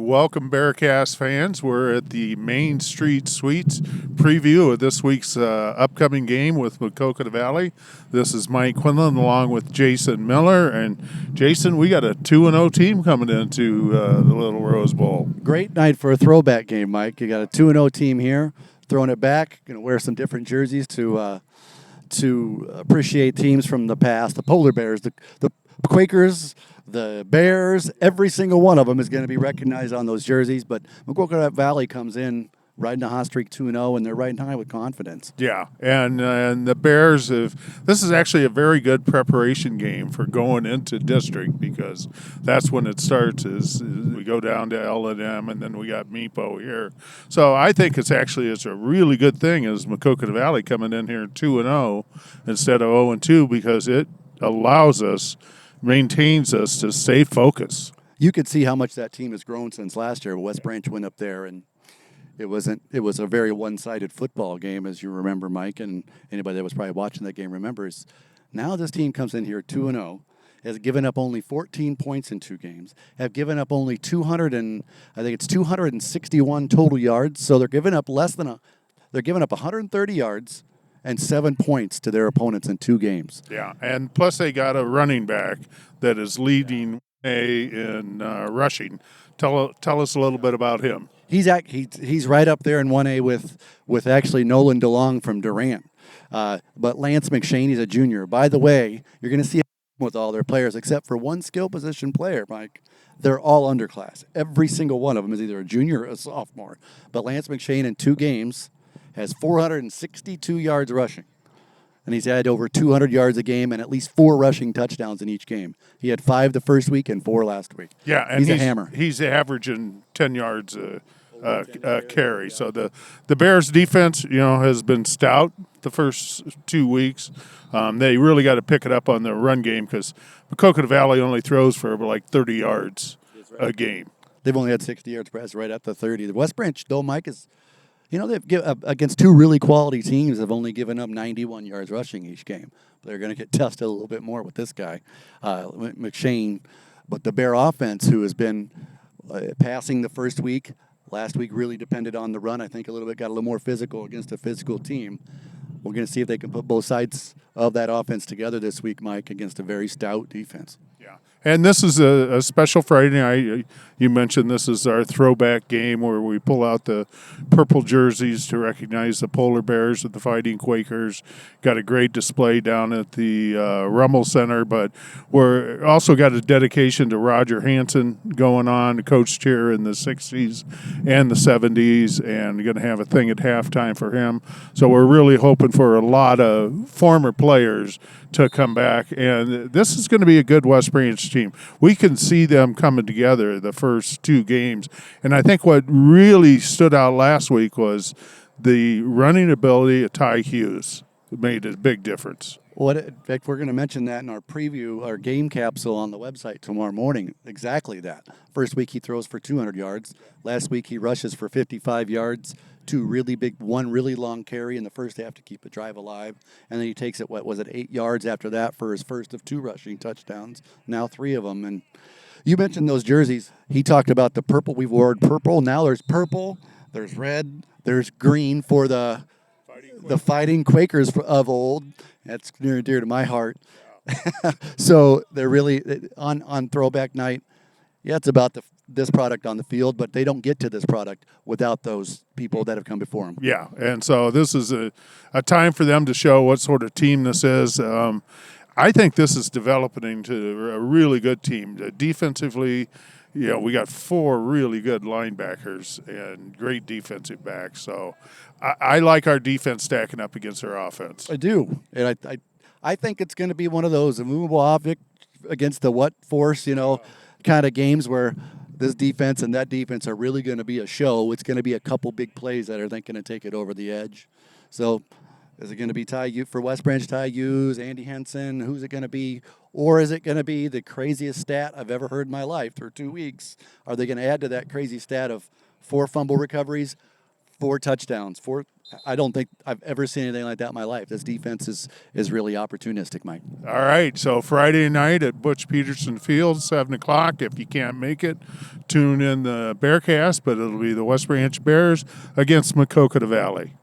Welcome, Bearcast fans. We're at the Main Street Suites preview of this week's upcoming game with Maquoketa Valley. This is Mike Quinlan along with Jason Miller. And Jason, we got a 2-0 team coming into the Little Rose Bowl. Great night for a throwback game, Mike. You got a 2-0 team here, throwing it back. Going to wear some different jerseys to appreciate teams from the past. The Polar Bears, the Quakers, the Bears, every single one of them is going to be recognized on those jerseys. But Maquoketa Valley comes in riding a hot streak 2-0, and they're riding high with confidence. Yeah, and the Bears this is actually a very good preparation game for going into district, because that's when it starts. Is we go down to L&M, and then we got Meepo here. So I think it's a really good thing as Maquoketa Valley coming in here 2-0 instead of 0-2, because it maintains us to stay focused. You could see how much that team has grown since last year. West Branch went up there, and it was a very one-sided football game, as you remember, Mike, and anybody that was probably watching that game remembers. Now this team comes in here 2-0, has given up only 14 points in 2 games, have given up only 261 total yards, so they're giving up 130 yards and 7 points to their opponents in 2 games. Yeah, and plus they got a running back that is leading in rushing. Tell us a little bit about him. He's right up there in 1A with actually Nolan DeLong from Durant. But Lance McShane, he's a junior. By the way, you're going to see with all their players except for one skill position player, Mike. They're all underclass. Every single one of them is either a junior or a sophomore. But Lance McShane in 2 games has 462 yards rushing. And he's had over 200 yards a game and at least 4 rushing touchdowns in each game. He had 5 the first week and 4 last week. Yeah, and he's a hammer. He's averaging 10 yards a carry. So the Bears defense, has been stout the first 2 weeks. They really got to pick it up on the run game, because Maquoketa Valley only throws for like 30 yards a game. They've only had 60 yards press right at the 30. The West Branch, though, Mike, is they've against 2 really quality teams, have only given up 91 yards rushing each game. They're going to get tested a little bit more with this guy, McShane. But the Bear offense, who has been passing the first week, last week really depended on the run. I think got a little more physical against a physical team. We're going to see if they can put both sides of that offense together this week, Mike, against a very stout defense. Yeah. And this is a special Friday night. You mentioned this is our throwback game where we pull out the purple jerseys to recognize the Polar Bears and the Fighting Quakers. Got a great display down at the Rummel Center, but we're also got a dedication to Roger Hansen going on, coached here in the 60s and the 70s, and going to have a thing at halftime for him. So we're really hoping for a lot of former players to come back, and this is going to be a good West Branch team. We can see them coming together the first 2 games, and I think what really stood out last week was the running ability of Ty Hughes. It made a big difference. In fact, we're going to mention that in our preview, our game capsule on the website tomorrow morning. Exactly that. First week he throws for 200 yards. Last week he rushes for 55 yards. 2 really big, 1 really long carry in the first half to keep the drive alive. And then he takes it, 8 yards after that for his first of 2 rushing touchdowns. Now 3 of them. And you mentioned those jerseys. He talked about the purple. We've worn purple. Now there's purple, there's red, there's green for the Fighting Quakers of old. That's near and dear to my heart. So they're really on throwback night. Yeah, it's about this product on the field, but they don't get to this product without those people that have come before them. Yeah, and so this is a time for them to show what sort of team this is. I think this is developing into a really good team. Defensively, we got 4 really good linebackers and great defensive backs. So I like our defense stacking up against their offense. I do, and I think it's going to be one of those immovable object against the what force, kind of games where this defense and that defense are really going to be a show. It's going to be a couple big plays that are then going to take it over the edge. So is it going to be for West Branch, Ty Hughes, Andy Henson? Who's it going to be? Or is it going to be the craziest stat I've ever heard in my life through 2 weeks? Are they going to add to that crazy stat of 4 fumble recoveries, 4 touchdowns, 4 I don't think I've ever seen anything like that in my life. This defense is really opportunistic, Mike. All right, so Friday night at Butch Peterson Field, 7 o'clock. If you can't make it, tune in the Bearcast, but it'll be the West Branch Bears against Maquoketa Valley.